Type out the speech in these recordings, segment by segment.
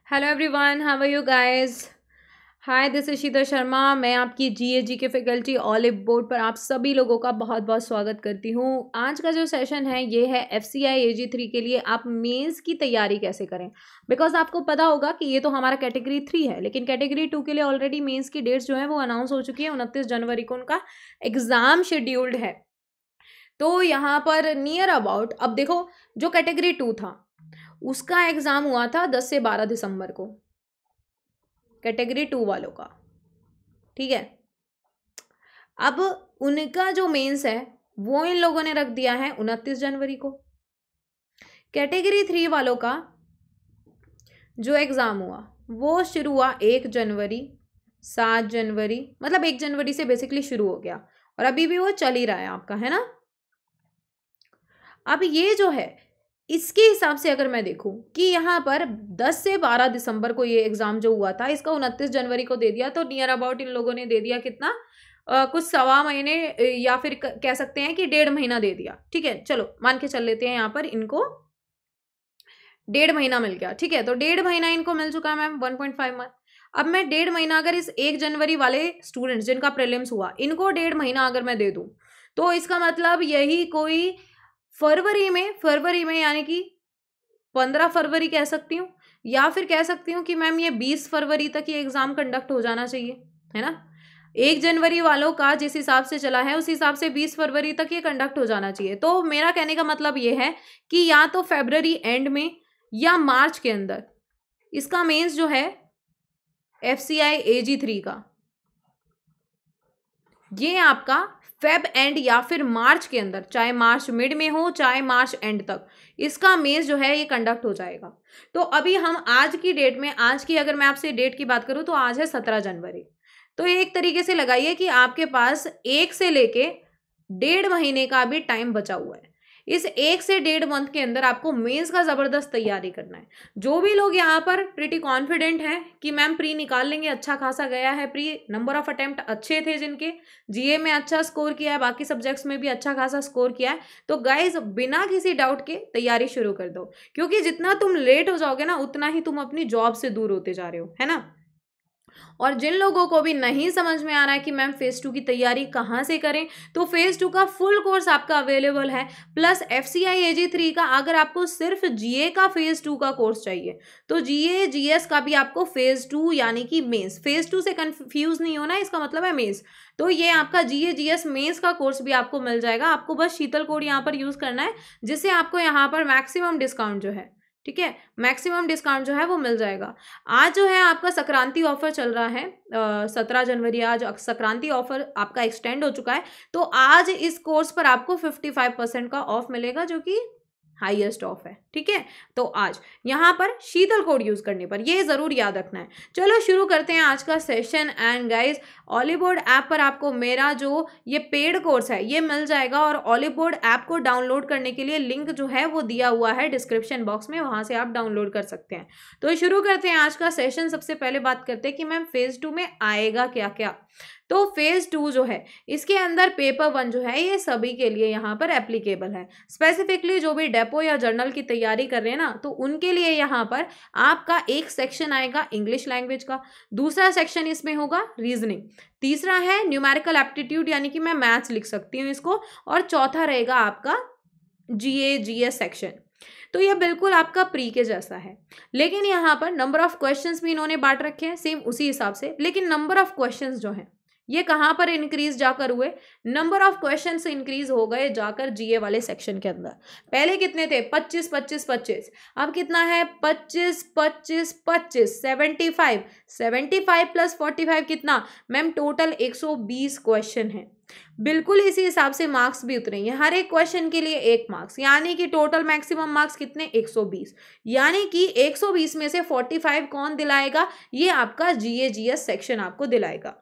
Hello everyone, how are you guys. Hi, this is Sheetal Sharma. मैं आपकी GAG के faculty olive board पर आप सभी लोगों का बहुत बहुत स्वागत करती हूँ। आज का जो सेशन है ये है FCI AG3 के लिए आप मेंस की तैयारी कैसे करें। बिकॉज आपको पता होगा कि ये तो हमारा कैटेगरी 3 है, लेकिन कैटेगरी 2 के लिए ऑलरेडी मेंस की डेट्स जो है वो अनाउंस हो चुकी है। 29 जनवरी को उनका एग्जाम शेड्यूल्ड है। तो यहाँ पर नियर अबाउट, अब देखो, जो कैटेगरी 2 था उसका एग्जाम हुआ था 10 से 12 दिसंबर को, कैटेगरी 2 वालों का। ठीक है, अब उनका जो मेंस है वो इन लोगों ने रख दिया है 29 जनवरी को। कैटेगरी 3 वालों का जो एग्जाम हुआ वो शुरू हुआ 1 जनवरी, 7 जनवरी, मतलब 1 जनवरी से बेसिकली शुरू हो गया और अभी भी वो चल ही रहा है आपका, है ना। अब ये जो है इसके हिसाब से अगर मैं देखूं कि यहाँ पर 10 से 12 दिसंबर को ये एग्जाम जो हुआ था इसका 29 जनवरी को दे दिया, तो नियर अबाउट इन लोगों ने दे दिया कितना, कुछ सवा महीने या फिर कह सकते हैं कि 1.5 महीना दे दिया। ठीक है, चलो मान के चल लेते हैं यहाँ पर इनको 1.5 महीना मिल गया। ठीक है, तो 1.5 महीना इनको मिल चुका है मैम, 1.5 मंथ। अब मैं 1.5 महीना अगर इस 1 जनवरी वाले स्टूडेंट्स जिनका प्रीलिम्स हुआ इनको 1.5 महीना अगर मैं दे दूं तो इसका मतलब यही कोई फरवरी में यानी कि 15 फरवरी कह सकती हूँ, या फिर कह सकती हूँ कि मैम ये 20 फरवरी तक ये एग्जाम कंडक्ट हो जाना चाहिए, है ना। 1 जनवरी वालों का जिस हिसाब से चला है उस हिसाब से 20 फरवरी तक ये कंडक्ट हो जाना चाहिए। तो मेरा कहने का मतलब ये है कि या तो फरवरी एंड में या मार्च के अंदर इसका मेंस जो है FCI AG3 का, ये आपका फेब एंड या फिर मार्च के अंदर, चाहे मार्च मिड में हो चाहे मार्च एंड तक, इसका मेंस जो है ये कंडक्ट हो जाएगा। तो अभी हम आज की डेट में, आज की अगर मैं आपसे डेट की बात करूं तो आज है 17 जनवरी। तो ये एक तरीके से लगाइए कि आपके पास 1 से लेके 1.5 महीने का भी टाइम बचा हुआ है। इस 1 से 1.5 मंथ के अंदर आपको मेंस का जबरदस्त तैयारी करना है। जो भी लोग यहाँ पर प्रीटी कॉन्फिडेंट हैं कि मैम प्री निकाल लेंगे, अच्छा खासा गया है प्री, नंबर ऑफ अटेम्प्ट अच्छे थे जिनके, जीए में अच्छा स्कोर किया है, बाकी सब्जेक्ट्स में भी अच्छा खासा स्कोर किया है, तो गाइज बिना किसी डाउट के तैयारी शुरू कर दो। क्योंकि जितना तुम लेट हो जाओगे ना उतना ही तुम अपनी जॉब से दूर होते जा रहे हो, है ना। और जिन लोगों को भी नहीं समझ में आ रहा है कि मैम फेज 2 की तैयारी कहाँ से करें, तो फेज 2 का फुल कोर्स आपका अवेलेबल है, प्लस FCI AG3 का अगर आपको सिर्फ जीए का फेज 2 का कोर्स चाहिए तो जीए जीएस का भी आपको फेज 2 यानी कि मेंस, फेज 2 से कंफ्यूज नहीं होना, इसका मतलब है मेंस। तो ये आपका जीए जीएस मेंस का कोर्स भी आपको मिल जाएगा। आपको बस शीतल कोड यहाँ पर यूज करना है जिससे आपको यहाँ पर मैक्सिमम डिस्काउंट जो है, ठीक है, मैक्सिमम डिस्काउंट जो है वो मिल जाएगा। आज जो है आपका संक्रांति ऑफर चल रहा है, 17 जनवरी आज संक्रांति ऑफर आपका एक्सटेंड हो चुका है। तो आज इस कोर्स पर आपको 55% का ऑफ मिलेगा जो कि हाईएस्ट ऑफ है। ठीक है, तो आज यहाँ पर शीतल कोड यूज करने पर, ये जरूर याद रखना है। चलो शुरू करते हैं आज का session. And guys, olive board app पर आपको मेरा जो ये पेड कोर्स है ये मिल जाएगा, और ऑलिव बोर्ड ऐप को डाउनलोड करने के लिए लिंक जो है वो दिया हुआ है डिस्क्रिप्शन बॉक्स में, वहां से आप डाउनलोड कर सकते हैं। तो शुरू करते हैं आज का सेशन। सबसे पहले बात करते हैं कि मैम फेज 2 में आएगा क्या क्या। तो फेज 2 जो है इसके अंदर पेपर 1 जो है ये सभी के लिए यहाँ पर एप्लीकेबल है। स्पेसिफिकली जो भी डेपो या जर्नल की तैयारी कर रहे हैं ना, तो उनके लिए यहाँ पर आपका एक सेक्शन आएगा इंग्लिश लैंग्वेज का, दूसरा सेक्शन इसमें होगा रीजनिंग, तीसरा है न्यूमेरिकल एप्टीट्यूड यानी कि मैं मैथ्स लिख सकती हूँ इसको, और चौथा रहेगा आपका जीए जीएस सेक्शन। तो ये बिल्कुल आपका प्री के जैसा है, लेकिन यहाँ पर नंबर ऑफ क्वेश्चंस भी इन्होंने बांट रखे हैं सेम उसी हिसाब से, लेकिन नंबर ऑफ क्वेश्चंस जो है ये कहाँ पर इंक्रीज जाकर हुए, नंबर ऑफ क्वेश्चंस इंक्रीज हो गए जाकर जीए वाले सेक्शन के अंदर। पहले कितने थे, 25 25 25, अब कितना है 25 25 25, 75 75 प्लस 45 कितना मैम, टोटल 120 क्वेश्चन है। बिल्कुल इसी हिसाब से मार्क्स भी उतरेंगे, हर एक क्वेश्चन के लिए 1 मार्क्स, यानी कि टोटल मैक्सिमम मार्क्स कितने, 120, यानी कि 120 में से 45 कौन दिलाएगा, ये आपका जीए जीएस सेक्शन आपको दिलाएगा।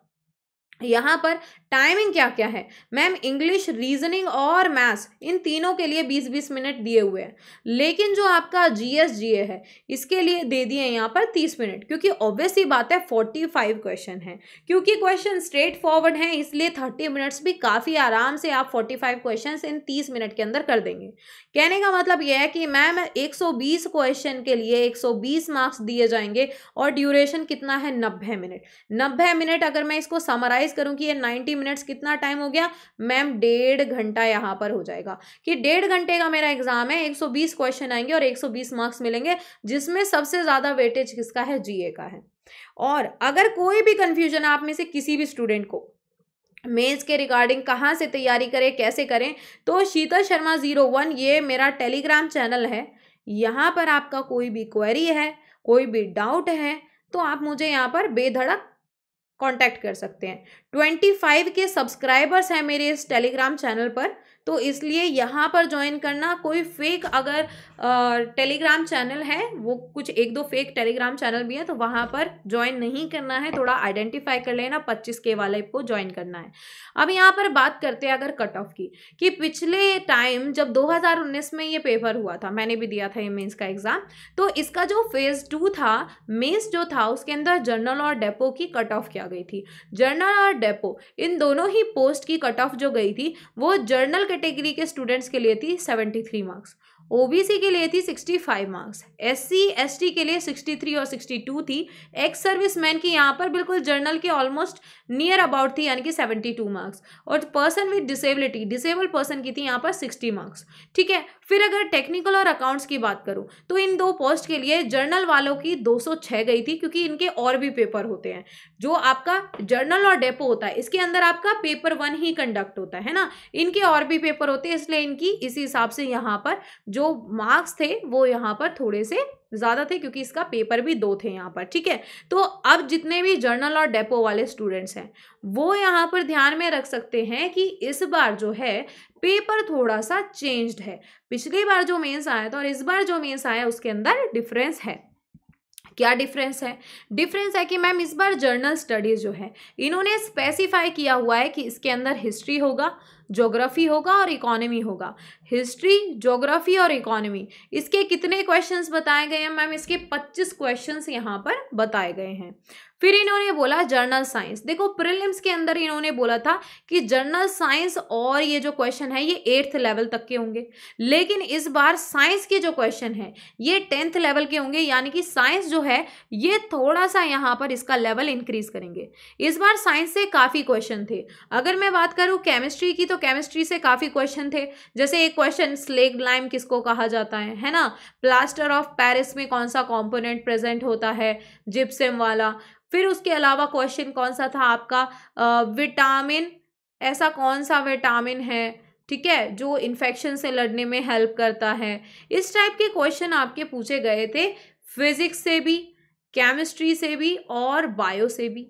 यहाँ पर टाइमिंग क्या क्या है मैम, इंग्लिश, रीजनिंग और मैथ्स, इन तीनों के लिए 20-20 मिनट दिए हुए हैं, लेकिन जो आपका जीएस जीए है इसके लिए दे दिए यहाँ पर 30 मिनट, क्योंकि ऑब्वियस ही बात है 45 क्वेश्चन है, क्योंकि क्वेश्चन स्ट्रेट फॉरवर्ड है, इसलिए 30 मिनट्स भी काफ़ी आराम से आप 45 क्वेश्चन इन 30 मिनट के अंदर कर देंगे। कहने का मतलब यह है कि मैम 120 क्वेश्चन के लिए 120 मार्क्स दिए जाएंगे और ड्यूरेशन कितना है 90 मिनट। 90 मिनट अगर मैं इसको समराइज करूं कि ये 90 मिनट्स कितना टाइम हो गया मैम, 1.5 घंटा यहाँ पर हो जाएगा कि 1.5 घंटे का मेरा एग्जाम है, 120 क्वेश्चन आएंगे और 120 मार्क्स मिलेंगे, जिसमें सबसे ज़्यादा वेटेज किसका है, जीए का है। और अगर कोई भी कंफ्यूजन आप में से किसी भी स्टूडेंट को मेंस के रिगार्डिंग कहाँ से तैयारी करें, कैसे करें, तो शीतल शर्मा 01 ये मेरा टेलीग्राम चैनल है, यहाँ पर आपका कोई भी क्वेरी है, कोई भी डाउट है तो आप मुझे यहाँ पर बेधड़क कांटेक्ट कर सकते हैं। 25 के सब्सक्राइबर्स हैं मेरे इस टेलीग्राम चैनल पर, तो इसलिए यहाँ पर ज्वाइन करना, कोई फेक अगर टेलीग्राम चैनल है, वो कुछ 1-2 फेक टेलीग्राम चैनल भी है, तो वहाँ पर ज्वाइन नहीं करना है, थोड़ा आइडेंटिफाई कर लेना, 25K वाले को ज्वाइन करना है। अब यहाँ पर बात करते हैं अगर कट ऑफ की, कि पिछले टाइम जब 2019 में ये पेपर हुआ था, मैंने भी दिया था ये मेंस का एग्जाम, तो इसका जो फेज 2 था मेंस जो था उसके अंदर जर्नल और डेपो की कट ऑफ क्या गई थी। जर्नल और डेपो इन दोनों ही पोस्ट की कट ऑफ जो गई थी वो जर्नल कैटेगरी के स्टूडेंट्स के लिए थी 73 मार्क्स, ओबीसी के लिए थी 65 मार्क्स, एससी एसटी के लिए 63 और 62 थी, एक्स सर्विसमैन की यहाँ पर बिल्कुल जर्नल के ऑलमोस्ट नियर अबाउट थी यानी कि 72 मार्क्स, और person with disability disabled person की थी यहाँ पर 60 मार्क्स। ठीक है, फिर अगर टेक्निकल और अकाउंट्स की बात करूँ तो इन दो पोस्ट के लिए जर्नल वालों की 206 गई थी, क्योंकि इनके और भी पेपर होते हैं। जो आपका जर्नल और डेपो होता है इसके अंदर आपका पेपर 1 ही कंडक्ट होता है ना, इनके और भी पेपर होते हैं, इसलिए इनकी इसी हिसाब से यहाँ पर जो मार्क्स थे वो यहाँ पर थोड़े से ज़्यादा थे, क्योंकि इसका पेपर भी 2 थे यहाँ पर। ठीक है, तो अब जितने भी जर्नल और डेपो वाले स्टूडेंट्स हैं वो यहाँ पर ध्यान में रख सकते हैं कि इस बार जो है पेपर थोड़ा सा चेंज्ड है। पिछली बार जो मेंस आया था और इस बार जो मेंस आया उसके अंदर डिफरेंस है। क्या डिफरेंस है? डिफरेंस है कि मैम इस बार जर्नल स्टडीज़ जो है इन्होंने स्पेसिफाई किया हुआ है कि इसके अंदर हिस्ट्री होगा, ज्योग्राफी होगा और इकोनॉमी होगा। हिस्ट्री, ज्योग्राफी और इकोनॉमी, इसके कितने क्वेश्चंस बताए गए हैं मैम? इसके 25 क्वेश्चंस यहाँ पर बताए गए हैं। फिर इन्होंने बोला जर्नल साइंस, देखो प्रीलिम्स के अंदर इन्होंने बोला था कि जर्नल साइंस और ये जो क्वेश्चन है ये 8th लेवल तक के होंगे, लेकिन इस बार साइंस के जो क्वेश्चन है ये 10th लेवल के होंगे, यानी कि साइंस जो है ये थोड़ा सा यहाँ पर इसका लेवल इंक्रीज करेंगे। इस बार साइंस से काफ़ी क्वेश्चन थे। अगर मैं बात करूँ केमिस्ट्री की तो केमिस्ट्री से काफ़ी क्वेश्चन थे, जैसे एक क्वेश्चन स्लेग लाइम किसको कहा जाता है ना, प्लास्टर ऑफ पेरिस में कौन सा कॉम्पोनेंट प्रेजेंट होता है, जिप्सम वाला। फिर उसके अलावा क्वेश्चन कौन सा था आपका, विटामिन, ऐसा कौन सा विटामिन है, ठीक है, जो इन्फेक्शन से लड़ने में हेल्प करता है। इस टाइप के क्वेश्चन आपके पूछे गए थे फिजिक्स से भी, केमिस्ट्री से भी और बायो से भी।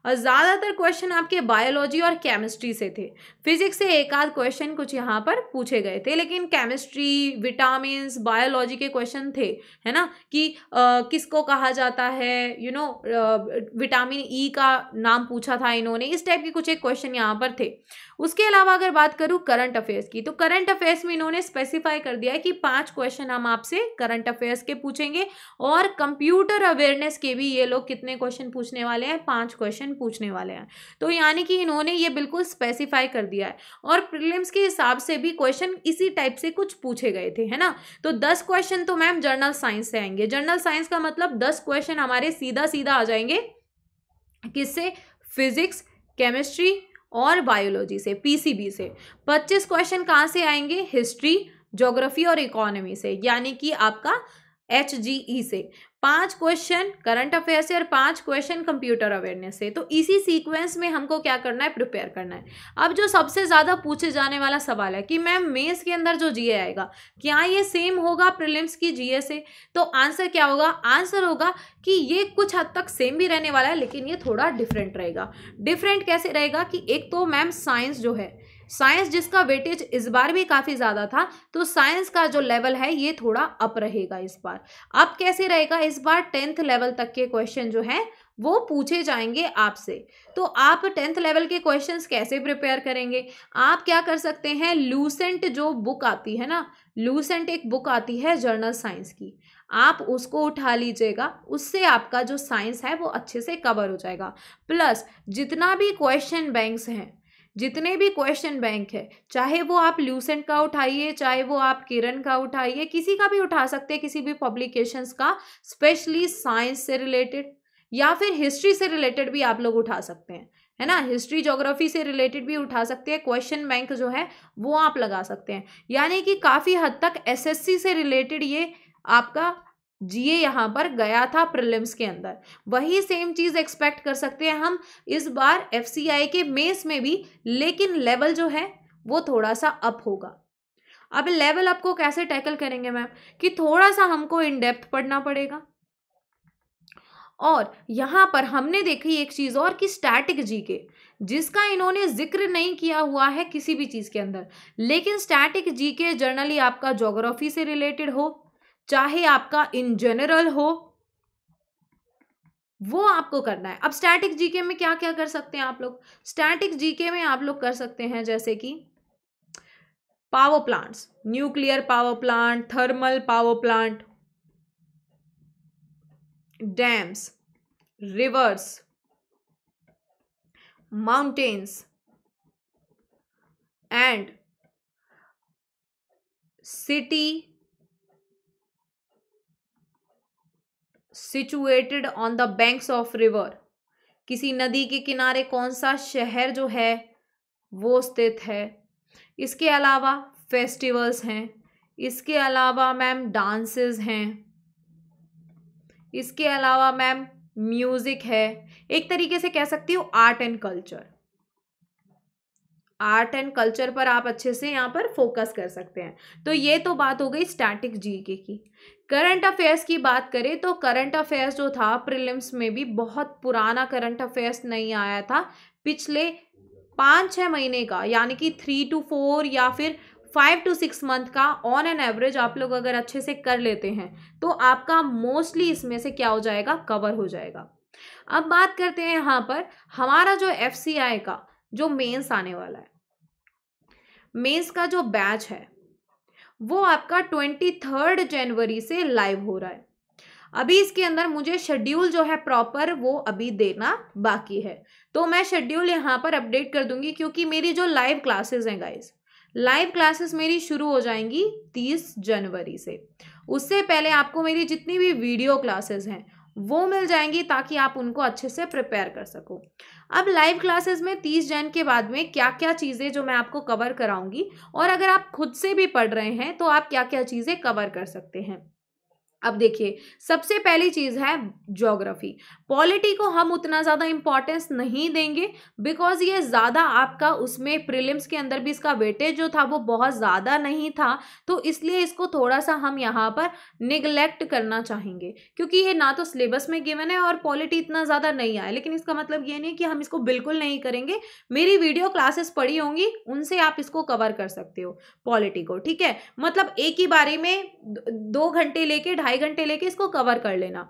और ज़्यादातर क्वेश्चन आपके बायोलॉजी और केमिस्ट्री से थे। फिजिक्स से एक आध क्वेश्चन कुछ यहाँ पर पूछे गए थे, लेकिन केमिस्ट्री, विटामिन्स, बायोलॉजी के क्वेश्चन थे, है ना, कि किसको कहा जाता है, विटामिन ई का नाम पूछा था इन्होंने। इस टाइप के कुछ एक क्वेश्चन यहाँ पर थे। उसके अलावा अगर बात करूँ करंट अफेयर्स की, तो करंट अफेयर्स में इन्होंने स्पेसिफाई कर दिया है कि 5 क्वेश्चन हम आपसे करंट अफेयर्स के पूछेंगे, और कंप्यूटर अवेयरनेस के भी ये लोग कितने क्वेश्चन पूछने वाले हैं, 5 क्वेश्चन पूछने वाले हैं। तो यानी कि इन्होंने ये बिल्कुल स्पेसिफाई कर दिया है, और प्रीलिम्स के हिसाब से भी क्वेश्चन इसी टाइप से कुछ पूछे गए थे, है ना। तो 10 क्वेश्चन तो मैम जर्नल साइंस से आएंगे। जर्नल साइंस का मतलब 10 क्वेश्चन हमारे सीधा सीधा आ जाएंगे किससे, फिजिक्स, केमिस्ट्री और बायोलॉजी से, पीसीबी से। 25 क्वेश्चन कहाँ से आएंगे, हिस्ट्री, ज्योग्राफी और इकोनॉमी से, यानी कि आपका HGE से। 5 क्वेश्चन करंट अफेयर से और 5 क्वेश्चन कंप्यूटर अवेयरनेस से। तो इसी सीक्वेंस में हमको क्या करना है, प्रिपेयर करना है। अब जो सबसे ज़्यादा पूछे जाने वाला सवाल है कि मैम मेंस के अंदर जो जीए आएगा क्या ये सेम होगा प्रीलिम्स की जीए से? तो आंसर क्या होगा, आंसर होगा कि ये कुछ हद तक सेम भी रहने वाला है, लेकिन ये थोड़ा डिफरेंट रहेगा। डिफरेंट कैसे रहेगा कि एक तो मैम साइंस जो है साइंस जिसका वेटेज इस बार भी काफी ज्यादा था, तो साइंस का जो लेवल है ये थोड़ा अप रहेगा इस बार। अब कैसे रहेगा, इस बार 10th लेवल तक के क्वेश्चन जो है वो पूछे जाएंगे आपसे। तो आप 10th लेवल के क्वेश्चंस कैसे प्रिपेयर करेंगे, आप क्या कर सकते हैं, लूसेंट जो बुक आती है ना, लूसेंट एक बुक आती है जर्नल साइंस की, आप उसको उठा लीजिएगा, उससे आपका जो साइंस है वो अच्छे से कवर हो जाएगा। प्लस जितना भी क्वेश्चन बैंक्स हैं, जितने भी क्वेश्चन बैंक है, चाहे वो आप ल्यूसेंट का उठाइए, चाहे वो आप किरण का उठाइए, किसी का भी उठा सकते हैं, किसी भी पब्लिकेशंस का, स्पेशली साइंस से रिलेटेड या फिर हिस्ट्री से रिलेटेड भी आप लोग उठा सकते हैं, है ना, हिस्ट्री ज्योग्राफी से रिलेटेड भी उठा सकते हैं। क्वेश्चन बैंक जो है वो आप लगा सकते हैं, यानी कि काफ़ी हद तक एसएससी से रिलेटेड ये आपका जीए यहाँ पर गया था प्रीलिम्स के अंदर। वही सेम चीज़ एक्सपेक्ट कर सकते हैं हम इस बार एफसीआई के मेंस में भी, लेकिन लेवल जो है वो थोड़ा सा अप होगा। अब लेवल अप को कैसे टैकल करेंगे मैम, कि थोड़ा सा हमको इन डेप्थ पढ़ना पड़ेगा। और यहाँ पर हमने देखी एक चीज़ और कि स्टैटिक जीके, जिसका इन्होंने जिक्र नहीं किया हुआ है किसी भी चीज़ के अंदर, लेकिन स्टैटिक जीके जनरली आपका ज्योग्राफी से रिलेटेड हो, चाहे आपका इन जनरल हो, वो आपको करना है। अब स्टैटिक जीके में क्या क्या कर सकते हैं आप लोग, स्टैटिक जीके में आप लोग कर सकते हैं जैसे कि power plants, nuclear power plant, thermal power plant, dams, reverse, mountains and city situated on the banks of river, किसी नदी के किनारे कौन सा शहर जो है वो स्थित है। इसके अलावा फेस्टिवल्स हैं, इसके अलावा मैम डांसेस हैं, इसके अलावा मैम म्यूजिक है, एक तरीके से कह सकती हूँ art and culture. Art and culture पर आप अच्छे से यहाँ पर फोकस कर सकते हैं। तो ये तो बात हो गई स्टैटिक जीके की। करंट अफेयर्स की बात करें तो करंट अफेयर्स जो था प्रीलिम्स में भी बहुत पुराना करंट अफेयर्स नहीं आया था, पिछले 5-6 महीने का, यानी कि 3 to 4 या फिर 5 to 6 मंथ का ऑन एन एवरेज आप लोग अगर अच्छे से कर लेते हैं तो आपका मोस्टली इसमें से क्या हो जाएगा, कवर हो जाएगा। अब बात करते हैं यहाँ पर हमारा जो एफसीआई का जो मेंस आने वाला है, मेंस का जो बैच है वो आपका 23 जनवरी से लाइव हो रहा है। अभी इसके अंदर मुझे शेड्यूल जो है प्रॉपर वो अभी देना बाकी है, तो मैं शेड्यूल यहाँ पर अपडेट कर दूंगी, क्योंकि मेरी जो लाइव क्लासेस हैं गाइस, लाइव क्लासेस मेरी शुरू हो जाएंगी 30 जनवरी से। उससे पहले आपको मेरी जितनी भी वीडियो क्लासेस हैं वो मिल जाएंगी, ताकि आप उनको अच्छे से प्रिपेयर कर सको। अब लाइव क्लासेस में 30 जन के बाद में क्या क्या चीज़ें जो मैं आपको कवर कराऊंगी, और अगर आप खुद से भी पढ़ रहे हैं तो आप क्या क्या चीज़ें कवर कर सकते हैं। अब देखिए, सबसे पहली चीज़ है ज्योग्राफी। पॉलिटी को हम उतना ज़्यादा इंपॉर्टेंस नहीं देंगे, बिकॉज ये ज़्यादा आपका उसमें प्रीलिम्स के अंदर भी इसका वेटेज जो था वो बहुत ज़्यादा नहीं था, तो इसलिए इसको थोड़ा सा हम यहाँ पर निगलेक्ट करना चाहेंगे, क्योंकि ये ना तो सिलेबस में गिवन है और पॉलिटी इतना ज़्यादा नहीं आया। लेकिन इसका मतलब ये नहीं कि हम इसको बिल्कुल नहीं करेंगे, मेरी वीडियो क्लासेस पढ़ी होंगी उनसे आप इसको कवर कर सकते हो पॉलिटी को, ठीक है। मतलब एक ही बारे में 2 घंटे लेके 2.5 घंटे लेके इसको कवर कर लेना।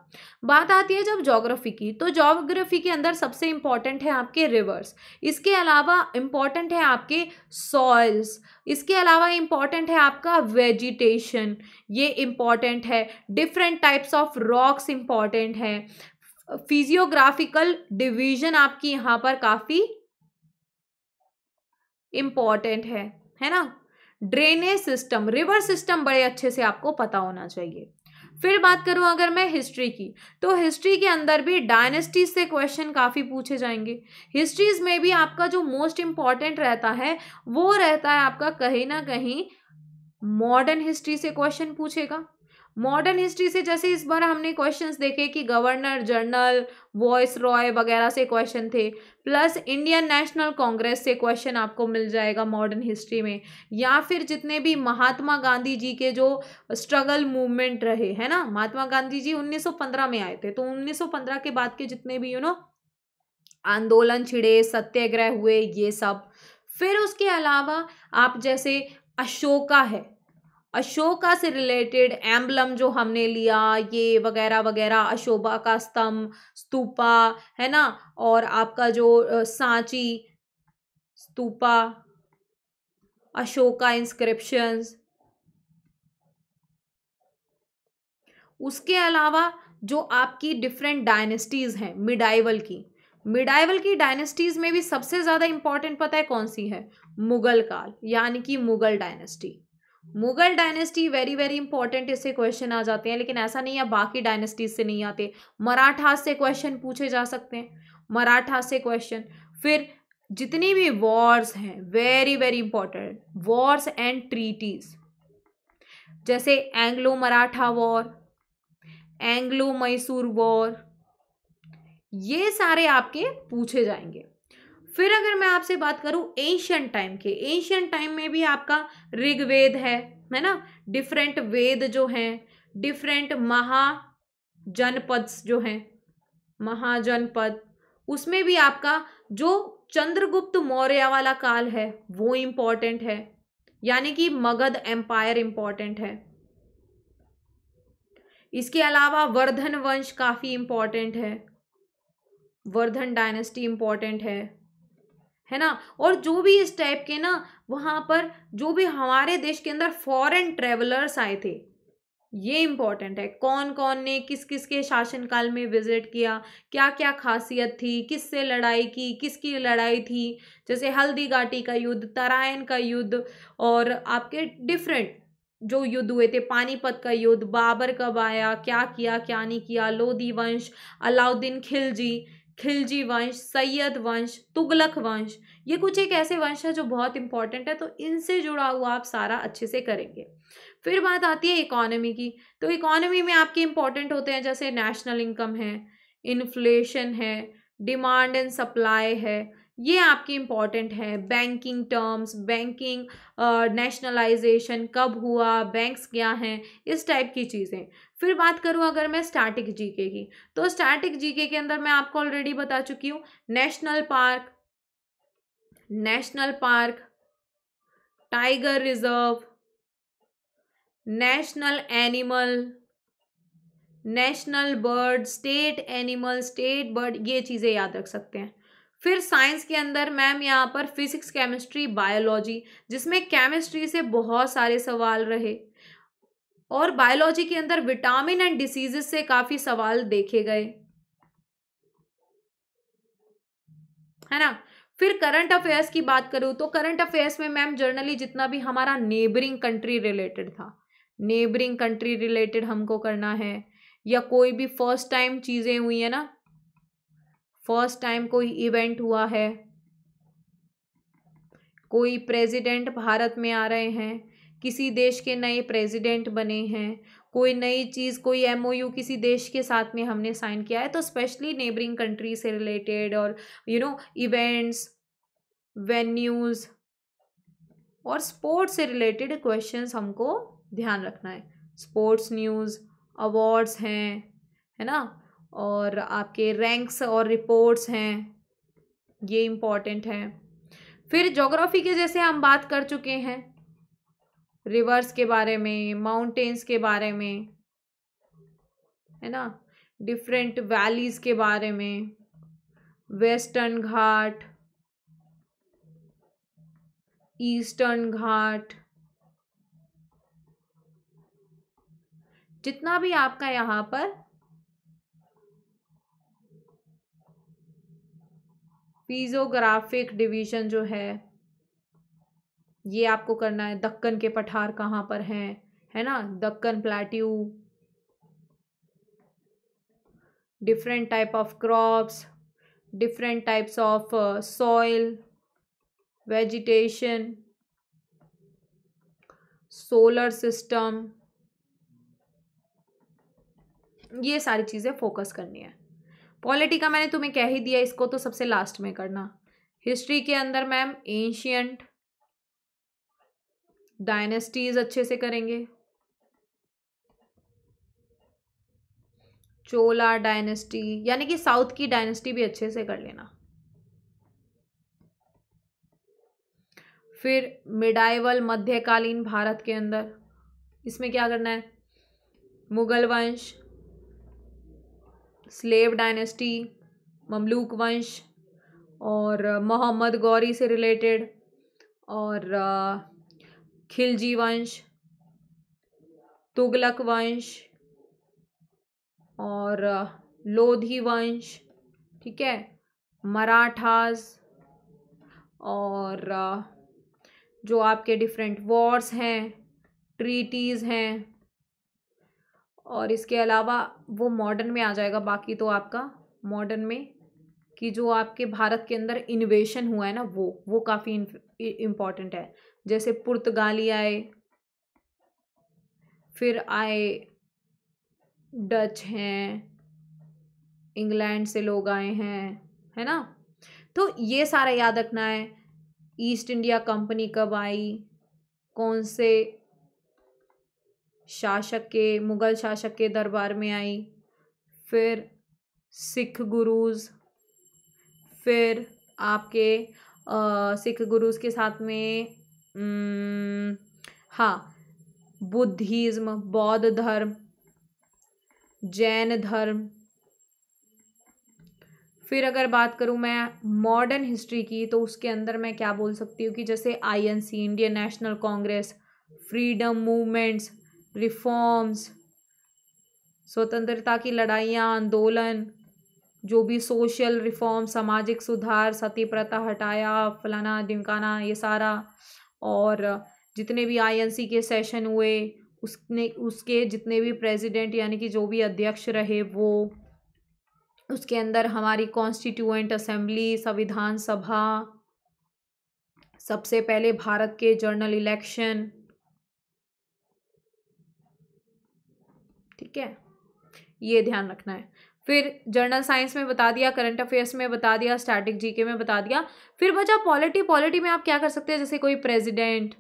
बात आती है जब ज्योग्राफी की, तो ज्योग्राफी के अंदर सबसे इंपॉर्टेंट है आपके रिवर्स, इसके अलावा इंपॉर्टेंट है आपके सॉइल्स, इसके अलावा इंपॉर्टेंट है आपका वेजिटेशन, ये इंपॉर्टेंट है, different types of rocks important है, फिजियोग्राफिकल डिवीजन आपकी यहाँ पर काफी इंपॉर्टेंट है ना, ड्रेनेज सिस्टम, रिवर सिस्टम बड़े अच्छे से आपको पता होना चाहिए। फिर बात करूं अगर मैं हिस्ट्री की, तो हिस्ट्री के अंदर भी डायनेस्टीज से क्वेश्चन काफ़ी पूछे जाएंगे। हिस्ट्रीज में भी आपका जो मोस्ट इम्पॉर्टेंट रहता है वो रहता है आपका कहीं ना कहीं मॉडर्न हिस्ट्री से क्वेश्चन पूछेगा। मॉडर्न हिस्ट्री से जैसे इस बार हमने क्वेश्चंस देखे कि गवर्नर जनरल, वॉइस रॉय वगैरह से क्वेश्चन थे, प्लस इंडियन नेशनल कांग्रेस से क्वेश्चन आपको मिल जाएगा मॉडर्न हिस्ट्री में, या फिर जितने भी महात्मा गांधी जी के जो स्ट्रगल मूवमेंट रहे है ना, महात्मा गांधी जी 1915 में आए थे, तो 1915 के बाद के जितने भी आंदोलन छिड़े, सत्याग्रह हुए, ये सब। फिर उसके अलावा आप जैसे अशोका है, अशोका से रिलेटेड एम्बलम जो हमने लिया, ये वगैरह वगैरह, अशोका का स्तंभ, स्तूपा, है ना, और आपका जो सांची स्तूपा, अशोका इंस्क्रिप्शंस। उसके अलावा जो आपकी डिफरेंट डायनेस्टीज हैं मिडाइवल की डायनेस्टीज में भी सबसे ज्यादा इंपॉर्टेंट पता है कौन सी है? मुगल काल, यानी कि Mughal dynasty. Mughal dynasty very very important, इससे क्वेश्चन आ जाते हैं, लेकिन ऐसा नहीं है बाकी डायनेस्टीज से नहीं आते। मराठा से क्वेश्चन पूछे जा सकते हैं, मराठा से क्वेश्चन। फिर जितनी भी वॉर्स हैं very very important, wars and treaties, जैसे Anglo Maratha war, Anglo Mysore war, ये सारे आपके पूछे जाएंगे। फिर अगर मैं आपसे बात करूं एंशियंट टाइम के, एंशियंट टाइम में भी आपका ऋग्वेद है ना, डिफरेंट वेद जो हैं, डिफरेंट महाजनपद जो हैं, महाजनपद, उसमें भी आपका जो चंद्रगुप्त मौर्य वाला काल है वो इंपॉर्टेंट है, यानी कि मगध एम्पायर इंपॉर्टेंट है। इसके अलावा वर्धन वंश काफी इंपॉर्टेंट है, वर्धन डायनेस्टी इंपॉर्टेंट है ना। और जो भी इस टाइप के ना वहां पर जो भी हमारे देश के अंदर फॉरेन ट्रेवलर्स आए थे, ये इंपॉर्टेंट है, कौन कौन ने किस किस के शासनकाल में विजिट किया, क्या क्या खासियत थी, किससे लड़ाई की, किसकी लड़ाई थी, जैसे हल्दी घाटी का युद्ध, तराइन का युद्ध, और आपके डिफरेंट जो युद्ध हुए थे, पानीपत का युद्ध, बाबर कब आया, क्या किया क्या नहीं किया, लोधी वंश, अलाउद्दीन खिलजी वंश, सैयद वंश, तुगलक वंश, ये कुछ एक ऐसे वंश है जो बहुत इंपॉर्टेंट है, तो इनसे जुड़ा हुआ आप सारा अच्छे से करेंगे। फिर बात आती है इकोनॉमी की, तो इकोनॉमी में आपके इंपॉर्टेंट होते हैं जैसे नेशनल इनकम है, इन्फ्लेशन है, डिमांड एंड सप्लाई है, ये आपकी इंपॉर्टेंट है। बैंकिंग टर्म्स, बैंकिंग नेशनलाइजेशन कब हुआ, बैंक्स क्या हैं, इस टाइप की चीज़ें। फिर बात करूँ अगर मैं स्टैटिक जीके की, तो स्टैटिक जीके के अंदर मैं आपको ऑलरेडी बता चुकी हूँ, national park, tiger reserve, national animal, national bird, state animal, state bird, ये चीज़ें याद रख सकते हैं। फिर साइंस के अंदर मैम यहाँ पर फिजिक्स, केमिस्ट्री, बायोलॉजी, जिसमें केमिस्ट्री से बहुत सारे सवाल रहे, और बायोलॉजी के अंदर विटामिन एंड डिसीजेस से काफ़ी सवाल देखे गए, है ना। फिर करंट अफेयर्स की बात करूँ तो करंट अफेयर्स में मैम जर्नली जितना भी हमारा नेबरिंग कंट्री रिलेटेड था, नेबरिंग कंट्री रिलेटेड हमको करना है, या कोई भी फर्स्ट टाइम चीज़ें हुई है ना, फर्स्ट टाइम कोई इवेंट हुआ है, कोई प्रेसिडेंट भारत में आ रहे हैं, किसी देश के नए प्रेसिडेंट बने हैं, कोई नई चीज़, कोई एमओयू किसी देश के साथ में हमने साइन किया है, तो स्पेशली नेबरिंग कंट्री से रिलेटेड, और इवेंट्स, वेन्यूज़ और स्पोर्ट्स से रिलेटेड क्वेश्चंस हमको ध्यान रखना है। स्पोर्ट्स न्यूज़, अवार्ड्स हैं, है ना, और आपके रैंक्स और रिपोर्ट्स हैं, ये इम्पॉर्टेंट हैं। फिर ज्योग्राफी के जैसे हम बात कर चुके हैं, रिवर्स के बारे में, माउंटेन्स के बारे में, है ना, डिफरेंट वैलीज के बारे में, वेस्टर्न घाट, ईस्टर्न घाट, जितना भी आपका यहाँ पर फिजियोग्राफिक डिवीजन जो ये आपको करना है। दक्कन के पठार कहाँ पर हैं, है ना, Deccan plateau, different type of crops, different types of soil, vegetation, solar system, ये सारी चीज़ें फोकस करनी है। पॉलिटी का मैंने तुम्हें कह ही दिया, इसको तो सबसे लास्ट में करना। हिस्ट्री के अंदर मैम एंशियंट डायनेस्टीज अच्छे से करेंगे, चोला डायनेस्टी, यानी कि साउथ की डायनेस्टी भी अच्छे से कर लेना। फिर मिडाइवल मध्यकालीन भारत के अंदर, इसमें क्या करना है, मुगल वंश, स्लेव डायनेस्टी, ममलूक वंश और मोहम्मद गौरी से रिलेटेड, और खिलजी वंश, तुगलक वंश और लोधी वंश, ठीक है, मराठास, और जो आपके डिफरेंट वॉर्स हैं, ट्रीटीज़ हैं, और इसके अलावा वो मॉडर्न में आ जाएगा। बाकी तो आपका मॉडर्न में कि जो आपके भारत के अंदर इन्वेशन हुआ है ना, वो काफ़ी इम्पॉर्टेंट है। जैसे पुर्तगाली आए, फिर आए डच हैं, इंग्लैंड से लोग आए हैं, है ना। तो ये सारा याद रखना है। ईस्ट इंडिया कंपनी कब आई, कौन से शासक के, मुगल शासक के दरबार में आई, फिर सिख गुरुज, फिर आपके सिख गुरुज के साथ में हाँ बुद्धिज्म, बौद्ध धर्म, जैन धर्म। फिर अगर बात करूँ मैं मॉडर्न हिस्ट्री की, तो उसके अंदर मैं क्या बोल सकती हूँ कि जैसे INC, Indian national Congress, freedom movements, reforms, स्वतंत्रता की लड़ाइयाँ, आंदोलन, जो भी सोशल रिफॉर्म, सामाजिक सुधार, सती प्रथा हटाया, फलाना ढिमकाना, ये सारा, और जितने भी आईएनसी के सेशन हुए उसके जितने भी प्रेसिडेंट यानी कि जो भी अध्यक्ष रहे वो, उसके अंदर हमारी कॉन्स्टिट्यूएंट असेंबली, संविधान सभा, सबसे पहले भारत के जनरल इलेक्शन, ठीक है, ये ध्यान रखना है। फिर जनरल साइंस में बता दिया, करंट अफेयर्स में बता दिया, स्टैटिक जीके में बता दिया। फिर बचा पॉलिटी। पॉलिटी में आप क्या कर सकते हैं, जैसे कोई प्रेसिडेंट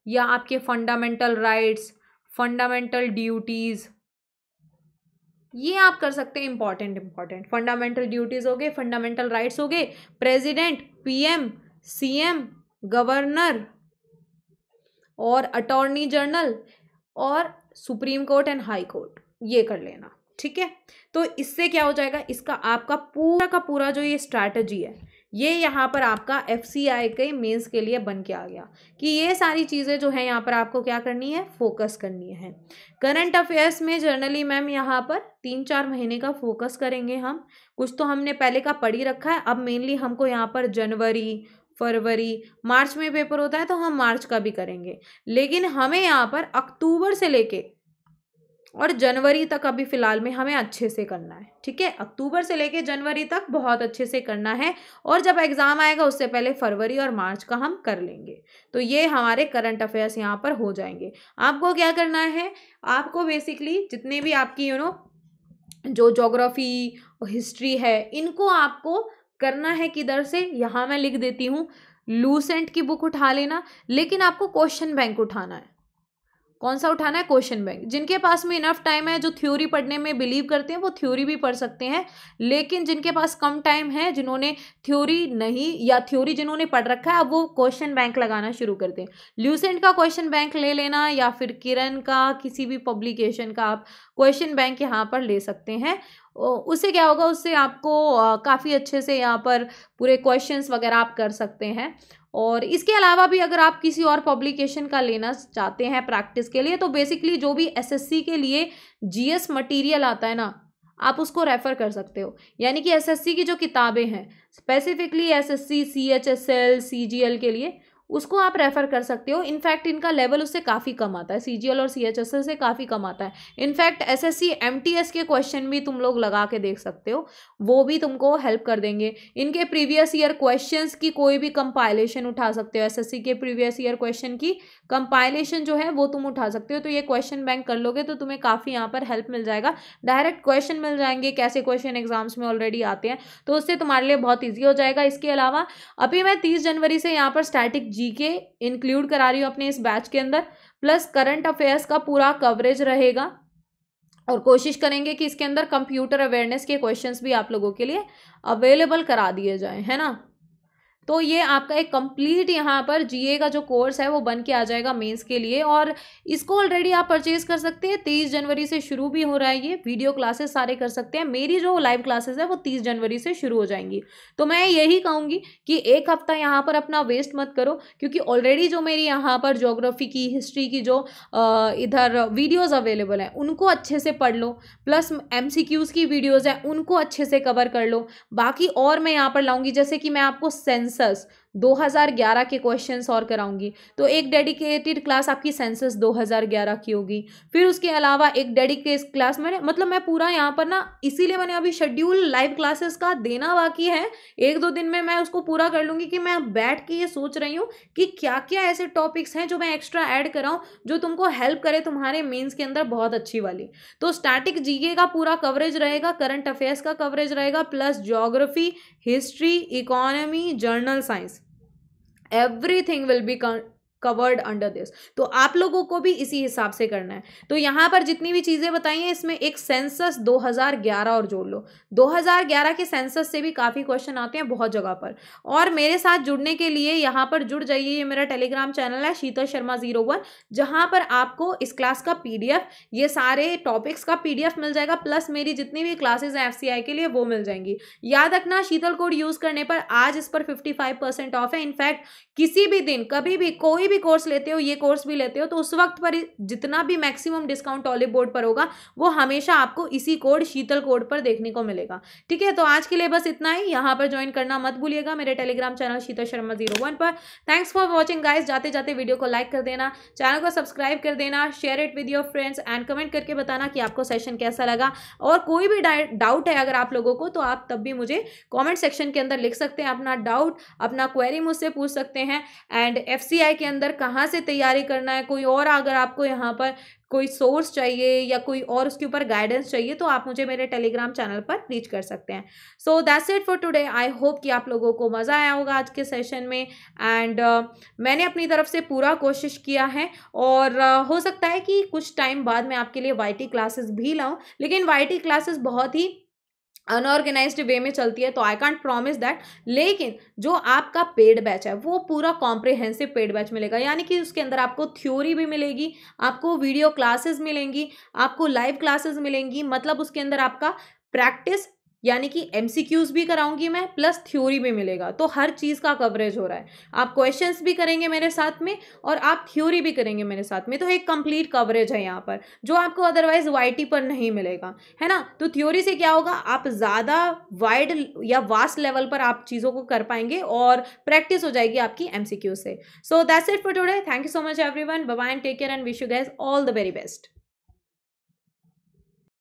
या आपके फंडामेंटल राइट्स, फंडामेंटल ड्यूटीज़, ये आप कर सकते हैं। इंपॉर्टेंट फंडामेंटल ड्यूटीज़ हो गए, फंडामेंटल राइट्स हो गए, प्रेसिडेंट, पीएम, सीएम, गवर्नर और अटॉर्नी जनरल और supreme court and high court, ये कर लेना, ठीक है। तो इससे क्या हो जाएगा, इसका आपका पूरा का पूरा जो ये स्ट्रैटेजी है, ये यहाँ पर आपका FCI के मेंस के लिए बन के आ गया कि ये सारी चीज़ें जो है यहाँ पर आपको क्या करनी है, फोकस करनी है। करंट अफेयर्स में जनरली मैम यहाँ पर 3-4 महीने का फोकस करेंगे हम। कुछ तो हमने पहले का पढ़ ही रखा है, अब मेनली हमको यहाँ पर जनवरी, फरवरी, मार्च में पेपर होता है तो हम मार्च का भी करेंगे, लेकिन हमें यहाँ पर अक्टूबर से लेके और जनवरी तक अभी फ़िलहाल में हमें अच्छे से करना है, ठीक है। अक्टूबर से लेके जनवरी तक बहुत अच्छे से करना है, और जब एग्ज़ाम आएगा उससे पहले फरवरी और मार्च का हम कर लेंगे। तो ये हमारे करंट अफेयर्स यहाँ पर हो जाएंगे। आपको क्या करना है, आपको बेसिकली जितने भी आपकी जो ज्योग्राफी और हिस्ट्री है, इनको आपको करना है किधर से, यहाँ मैं लिख देती हूँ, लूसेंट की बुक उठा लेना, लेकिन आपको क्वेश्चन बैंक उठाना है। कौन सा उठाना है, क्वेश्चन बैंक। जिनके पास में इनफ टाइम है, जो थ्योरी पढ़ने में बिलीव करते हैं, वो थ्योरी भी पढ़ सकते हैं, लेकिन जिनके पास कम टाइम है, जिन्होंने थ्योरी नहीं या थ्योरी जिन्होंने पढ़ रखा है, अब वो क्वेश्चन बैंक लगाना शुरू करते हैं। ल्यूसेंट का क्वेश्चन बैंक ले लेना, या फिर किरण का किसी भी पब्लिकेशन का आप क्वेश्चन बैंक यहाँ पर ले सकते हैं। उससे क्या होगा, उससे आपको काफ़ी अच्छे से यहाँ पर पूरे क्वेश्चंस वगैरह आप कर सकते हैं। और इसके अलावा भी अगर आप किसी और पब्लिकेशन का लेना चाहते हैं प्रैक्टिस के लिए, तो बेसिकली जो भी एसएससी के लिए जीएस मटेरियल आता है ना, आप उसको रेफ़र कर सकते हो। यानी कि एसएससी की जो किताबें हैं, स्पेसिफिकली एसएससी, सीएचएसएल, सीजीएल के लिए, उसको आप रेफ़र कर सकते हो। इनफैक्ट इनका लेवल उससे काफ़ी कम आता है, सीजीएल और सीएचएसएल से काफ़ी कम आता है। इनफैक्ट एसएससी एमटीएस के क्वेश्चन भी तुम लोग लगा के देख सकते हो, वो भी तुमको हेल्प कर देंगे। इनके प्रीवियस ईयर क्वेश्चंस की कोई भी कंपाइलेशन उठा सकते हो, एसएससी के प्रीवियस ईयर क्वेश्चन की कंपाइलेशन जो है वो तुम उठा सकते हो। तो ये क्वेश्चन बैंक कर लोगे तो तुम्हें काफ़ी यहाँ पर हेल्प मिल जाएगा, डायरेक्ट क्वेश्चन मिल जाएंगे, कैसे क्वेश्चन एग्जाम्स में ऑलरेडी आते हैं, तो उससे तुम्हारे लिए बहुत ईजी हो जाएगा। इसके अलावा अभी मैं 30 जनवरी से यहाँ पर स्टैटिक जीके इंक्लूड करा रही हूँ अपने इस बैच के अंदर, प्लस करंट अफेयर्स का पूरा कवरेज रहेगा, और कोशिश करेंगे कि इसके अंदर कंप्यूटर अवेयरनेस के क्वेश्चंस भी आप लोगों के लिए अवेलेबल करा दिए जाएं, है ना। तो ये आपका एक कंप्लीट यहाँ पर जीए का जो कोर्स है वो बन के आ जाएगा मेंस के लिए। और इसको ऑलरेडी आप परचेज कर सकते हैं, 23 जनवरी से शुरू भी हो रहा है, ये वीडियो क्लासेस सारे कर सकते हैं। मेरी जो लाइव क्लासेस है वो 30 जनवरी से शुरू हो जाएंगी। तो मैं यही कहूँगी कि एक हफ्ता यहाँ पर अपना वेस्ट मत करो, क्योंकि ऑलरेडी जो मेरी यहाँ पर ज्योग्राफी की, हिस्ट्री की जो इधर वीडियोज अवेलेबल हैं उनको अच्छे से पढ़ लो, प्लस MCQs की वीडियोज़ हैं उनको अच्छे से कवर कर लो। बाकी और मैं यहाँ पर लाऊंगी, जैसे कि मैं आपको सेंसस 2011 के क्वेश्चंस और कराऊंगी, तो एक डेडिकेटेड क्लास आपकी सेंसस 2011 की होगी। फिर उसके अलावा एक डेडिकेटेड क्लास मैं पूरा यहाँ पर ना, इसीलिए मैंने अभी शेड्यूल लाइव क्लासेस का देना बाकी है। 1-2 दिन में मैं उसको पूरा कर लूँगी, कि मैं बैठ के ये सोच रही हूँ कि क्या क्या ऐसे टॉपिक्स हैं जो मैं एक्स्ट्रा ऐड कराऊँ जो तुमको हेल्प करे तुम्हारे मेंस के अंदर बहुत अच्छी वाली। तो स्टैटिक जीके का पूरा कवरेज रहेगा, करंट अफेयर्स का कवरेज रहेगा, plus geography, history, economy, journal science, everything will be covered under this. तो आप लोगों को भी इसी हिसाब से करना है। तो यहाँ पर जितनी भी चीज़ें बताई हैं इसमें एक सेंसस 2011 और जोड़ लो। 2011 के सेंसस से भी काफ़ी क्वेश्चन आते हैं बहुत जगह पर। और मेरे साथ जुड़ने के लिए यहाँ पर जुड़ जाइए, ये मेरा टेलीग्राम चैनल है शीतल शर्मा 01, जहाँ पर आपको इस क्लास का PDF, ये सारे टॉपिक्स का PDF मिल जाएगा, प्लस मेरी जितनी भी क्लासेज हैं FCI के लिए वो मिल जाएंगी। याद रखना, शीतल कोड यूज़ करने पर आज इस पर 55% ऑफ है। इनफैक्ट किसी भी दिन कभी भी कोई भी कोर्स लेते हो, ये कोर्स भी लेते हो, तो उस वक्त पर जितना भी मैक्सिमम डिस्काउंट ऑलिव बोर्ड पर होगा वो हमेशा आपको इसी कोड शीतल कोड पर देखने को मिलेगा। ठीक है, तो आज के लिए बस इतना ही। यहाँ पर ज्वाइन करना मत भूलिएगा मेरे टेलीग्राम चैनल शीतल शर्मा 01 पर। Thanks for watching guys. जाते जाते वीडियो को लाइक कर देना, चैनल को सब्सक्राइब कर देना, share it with your friends and comment करके बताना कि आपको सेशन कैसा लगा। और कोई भी डाउट है अगर आप लोगों को, तो आप तब भी मुझे कॉमेंट सेक्शन के अंदर लिख सकते हैं अपना डाउट, अपना क्वेरी मुझसे पूछ सकते हैं। एंड FCI के अंदर कहाँ से तैयारी करना है, कोई और अगर आपको यहाँ पर कोई सोर्स चाहिए या कोई और उसके ऊपर गाइडेंस चाहिए, तो आप मुझे मेरे टेलीग्राम चैनल पर रीच कर सकते हैं। सो that's it for today. I hope कि आप लोगों को मज़ा आया होगा आज के सेशन में। एंड मैंने अपनी तरफ से पूरा कोशिश किया है, और हो सकता है कि कुछ टाइम बाद मैं आपके लिए YT क्लासेस भी लाऊं, लेकिन YT क्लासेस बहुत ही अनऑर्गेनाइज्ड वे में चलती है, तो आई कांट प्रॉमिस दैट। लेकिन जो आपका पेड बैच है वो पूरा कॉम्प्रिहेंसिव पेड बैच मिलेगा, यानी कि उसके अंदर आपको थ्योरी भी मिलेगी, आपको वीडियो क्लासेस मिलेंगी, आपको लाइव क्लासेस मिलेंगी। मतलब उसके अंदर आपका प्रैक्टिस यानी कि MCQs भी कराऊंगी मैं, प्लस थ्योरी भी मिलेगा। तो हर चीज़ का कवरेज हो रहा है। आप क्वेश्चंस भी करेंगे मेरे साथ में और आप थ्योरी भी करेंगे मेरे साथ में, तो एक कंप्लीट कवरेज है यहाँ पर, जो आपको अदरवाइज YT पर नहीं मिलेगा, है ना। तो थ्योरी से क्या होगा, आप ज़्यादा वाइड या वास्ट लेवल पर आप चीज़ों को कर पाएंगे और प्रैक्टिस हो जाएगी आपकी MCQ से। So that's it for today. Thank you so much everyone. Bye bye and take care and wish you guys all the very best.